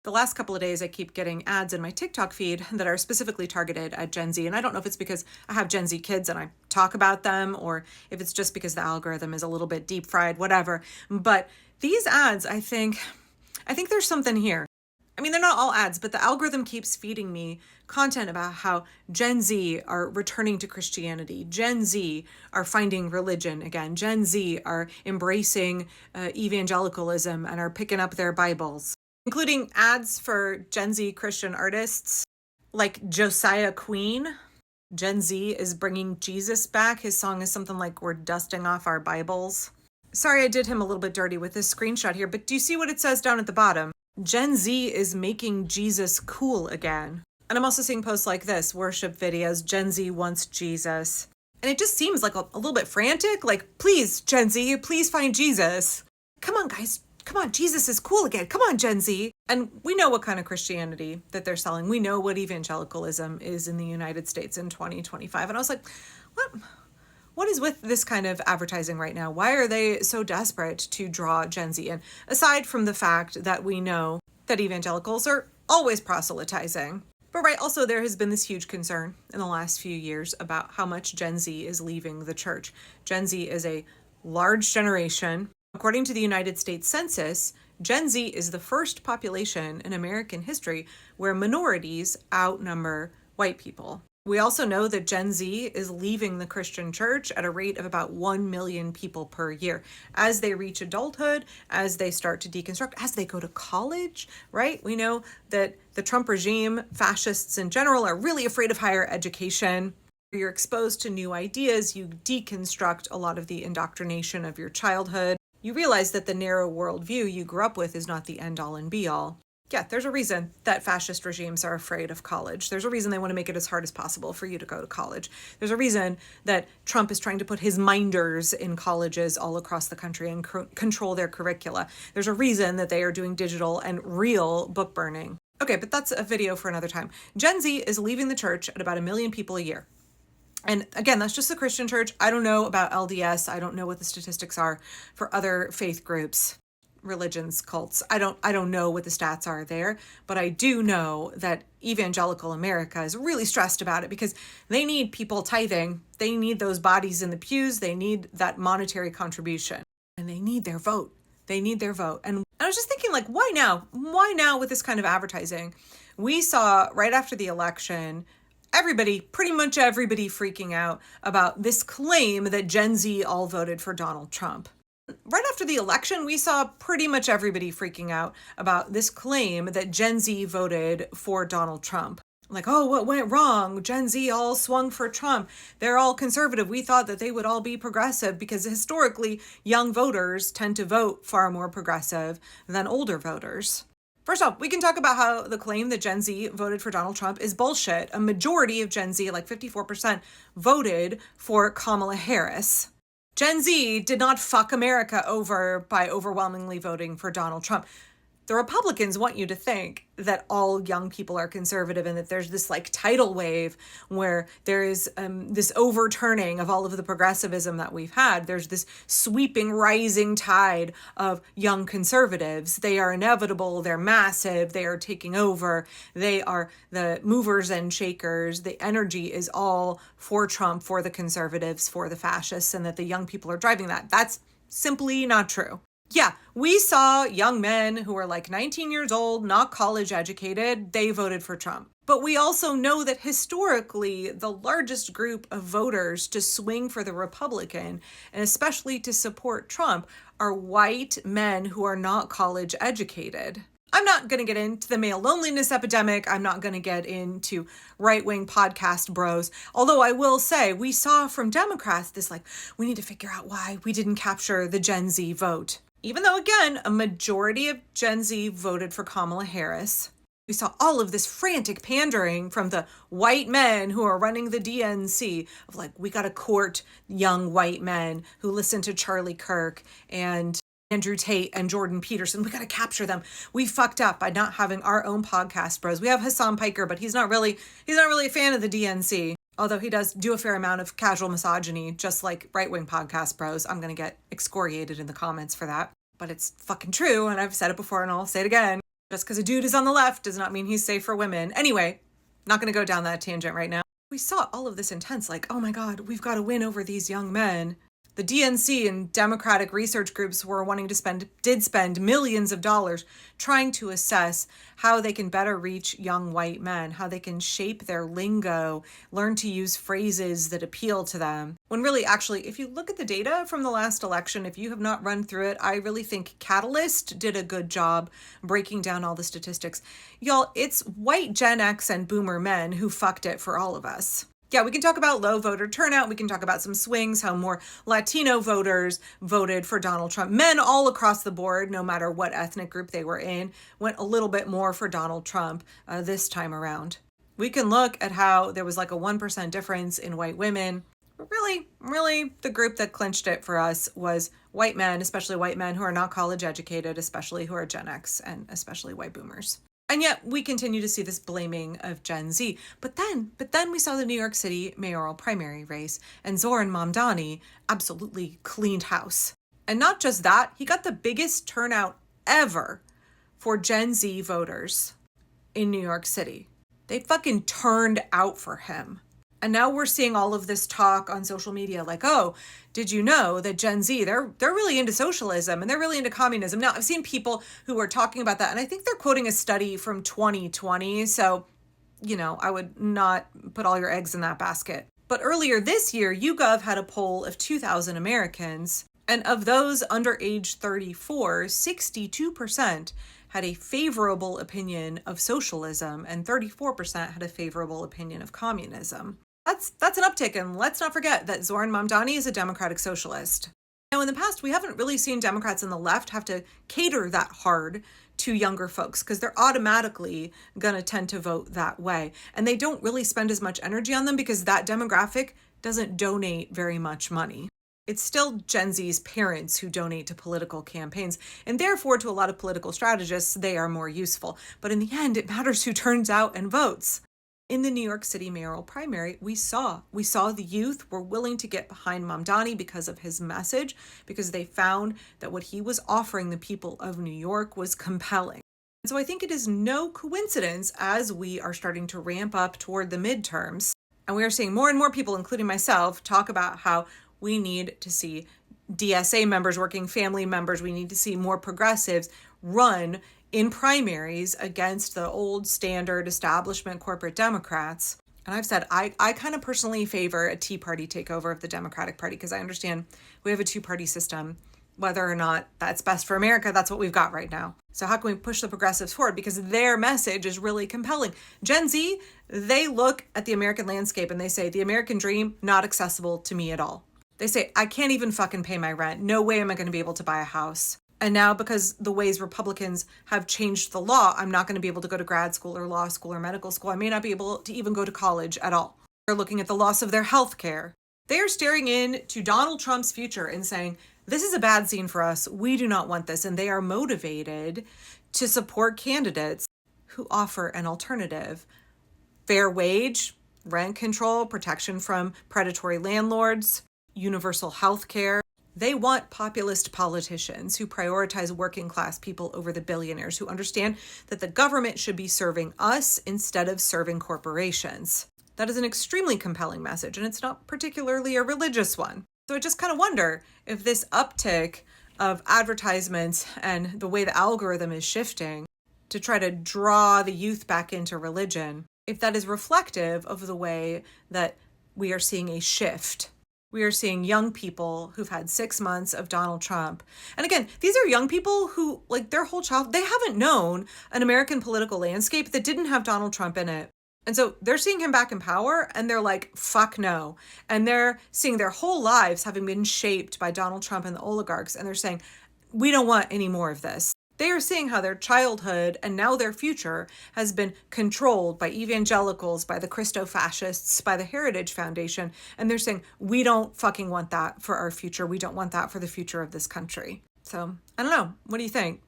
The last couple of days, I keep getting ads in my TikTok feed that are specifically targeted at Gen Z. And I don't know if it's because I have Gen Z kids and I talk about them, or if it's just because the algorithm is a little bit deep fried, whatever. But these ads, I think there's something here. I mean, they're not all ads, but the algorithm keeps feeding me content about how Gen Z are returning to Christianity. Gen Z are finding religion again. Gen Z are embracing evangelicalism and are picking up their Bibles, including ads for Gen Z Christian artists like Josiah Queen. Gen Z is bringing Jesus back. His song is something like "We're dusting off our Bibles." Sorry, I did him a little bit dirty with this screenshot here, but do you see what it says down at the bottom? Gen Z is making Jesus cool again. And I'm also seeing posts like this, worship videos, Gen Z wants Jesus. And it just seems like a little bit frantic, like, please, Gen Z, please find Jesus. Come on, guys. Come on, Jesus is cool again. Come on, Gen Z. And we know what kind of Christianity that they're selling. We know what evangelicalism is in the United States in 2025. And I was like, what is with this kind of advertising right now? Why are they so desperate to draw Gen Z in? Aside from the fact that we know that evangelicals are always proselytizing. But right, also there has been this huge concern in the last few years about how much Gen Z is leaving the church. Gen Z is a large generation. According to the United States Census, Gen Z is the first population in American history where minorities outnumber white people. We also know that Gen Z is leaving the Christian church at a rate of about 1 million people per year. As they reach adulthood, as they start to deconstruct, as they go to college, right? We know that the Trump regime, fascists in general, are really afraid of higher education. You're exposed to new ideas, you deconstruct a lot of the indoctrination of your childhood. You realize that the narrow worldview you grew up with is not the end-all and be-all. Yeah, there's a reason that fascist regimes are afraid of college. There's a reason they want to make it as hard as possible for you to go to college. There's a reason that Trump is trying to put his minders in colleges all across the country and control their curricula. There's a reason that they are doing digital and real book burning. Okay, but that's a video for another time. Gen Z is leaving the church at about 1 million people a year. And again, that's just the Christian church. I don't know about LDS. I don't know what the statistics are for other faith groups, religions, cults. I don't know what the stats are there, but I do know that evangelical America is really stressed about it because they need people tithing. They need those bodies in the pews. They need that monetary contribution, and they need their vote. They need their vote. And I was just thinking, like, why now? Why now with this kind of advertising? We saw right after the election, pretty much everybody freaking out about this claim that Gen Z all voted for Donald Trump. Right after the election, we saw pretty much everybody freaking out about this claim that Gen Z voted for Donald Trump. Like, oh, what went wrong? Gen Z all swung for Trump. They're all conservative. We thought that they would all be progressive because historically, young voters tend to vote far more progressive than older voters. First off, we can talk about how the claim that Gen Z voted for Donald Trump is bullshit. A majority of Gen Z, like 54%, voted for Kamala Harris. Gen Z did not fuck America over by overwhelmingly voting for Donald Trump. The Republicans want you to think that all young people are conservative and that there's this like tidal wave where there is this overturning of all of the progressivism that we've had. There's this sweeping rising tide of young conservatives. They are inevitable. They're massive. They are taking over. They are the movers and shakers. The energy is all for Trump, for the conservatives, for the fascists, and that the young people are driving that. That's simply not true. Yeah, we saw young men who were like 19 years old, not college educated, they voted for Trump. But we also know that historically, the largest group of voters to swing for the Republican, and especially to support Trump, are white men who are not college educated. I'm not going to get into the male loneliness epidemic. I'm not going to get into right-wing podcast bros. Although I will say, we saw from Democrats this like, we need to figure out why we didn't capture the Gen Z vote. Even though, again, a majority of Gen Z voted for Kamala Harris, we saw all of this frantic pandering from the white men who are running the DNC of like, we got to court young white men who listen to Charlie Kirk and Andrew Tate and Jordan Peterson. We got to capture them. We fucked up by not having our own podcast bros. We have Hassan Piker, but he's not really a fan of the DNC. Although he does do a fair amount of casual misogyny, just like right-wing podcast bros. I'm going to get excoriated in the comments for that. But it's fucking true, and I've said it before and I'll say it again. Just because a dude is on the left does not mean he's safe for women. Anyway, not going to go down that tangent right now. We saw all of this intense, like, oh my God, we've got to win over these young men. The DNC and Democratic research groups were wanting to did spend millions of dollars trying to assess how they can better reach young white men, how they can shape their lingo, learn to use phrases that appeal to them. When really, actually, if you look at the data from the last election, if you have not run through it, I really think Catalyst did a good job breaking down all the statistics. Y'all, it's white Gen X and boomer men who fucked it for all of us. Yeah, we can talk about low voter turnout. We can talk about some swings, how more Latino voters voted for Donald Trump. Men all across the board, no matter what ethnic group they were in, went a little bit more for Donald Trump this time around. We can look at how there was like a 1% difference in white women. But really, the group that clinched it for us was white men, especially white men who are not college educated, especially who are Gen X, and especially white boomers. And yet we continue to see this blaming of Gen Z. But then we saw the New York City mayoral primary race, and Zoran Mamdani absolutely cleaned house. And not just that, he got the biggest turnout ever for Gen Z voters in New York City. They fucking turned out for him. And now we're seeing all of this talk on social media like, oh, did you know that Gen Z, they're really into socialism and they're really into communism. Now, I've seen people who are talking about that, and I think they're quoting a study from 2020. So, I would not put all your eggs in that basket. But earlier this year, YouGov had a poll of 2,000 Americans, and of those under age 34, 62% had a favorable opinion of socialism, and 34% had a favorable opinion of communism. That's an uptick, and let's not forget that Zoran Mamdani is a democratic socialist. Now, in the past, we haven't really seen Democrats on the left have to cater that hard to younger folks because they're automatically going to tend to vote that way. And they don't really spend as much energy on them because that demographic doesn't donate very much money. It's still Gen Z's parents who donate to political campaigns, and therefore to a lot of political strategists, they are more useful. But in the end, it matters who turns out and votes. In the New York City mayoral primary, we saw the youth were willing to get behind Mamdani because of his message, because they found that what he was offering the people of New York was compelling. And so I think it is no coincidence as we are starting to ramp up toward the midterms, and we are seeing more and more people, including myself, talk about how we need to see DSA members, working family members, we need to see more progressives run in primaries against the old standard establishment corporate Democrats. And I've said, I kind of personally favor a Tea Party takeover of the Democratic Party because I understand we have a two-party system. Whether or not that's best for America, that's what we've got right now. So how can we push the progressives forward? Because their message is really compelling. Gen Z, they look at the American landscape and they say, the American dream, not accessible to me at all. They say, I can't even fucking pay my rent. No way am I going to be able to buy a house. And now because the ways Republicans have changed the law, I'm not going to be able to go to grad school or law school or medical school. I may not be able to even go to college at all. They're looking at the loss of their health care. They are staring into Donald Trump's future and saying, this is a bad scene for us. We do not want this. And they are motivated to support candidates who offer an alternative. Fair wage, rent control, protection from predatory landlords, universal health care. They want populist politicians who prioritize working class people over the billionaires, who understand that the government should be serving us instead of serving corporations. That is an extremely compelling message, and it's not particularly a religious one. So I just kind of wonder if this uptick of advertisements and the way the algorithm is shifting to try to draw the youth back into religion, if that is reflective of the way that we are seeing a shift. We are seeing young people who've had 6 months of Donald Trump. And again, these are young people who, like their whole childhood, they haven't known an American political landscape that didn't have Donald Trump in it. And so they're seeing him back in power and they're like, fuck no. And they're seeing their whole lives having been shaped by Donald Trump and the oligarchs. And they're saying, we don't want any more of this. They are seeing how their childhood and now their future has been controlled by evangelicals, by the Christo-fascists, by the Heritage Foundation. And they're saying, we don't fucking want that for our future. We don't want that for the future of this country. So I don't know. What do you think?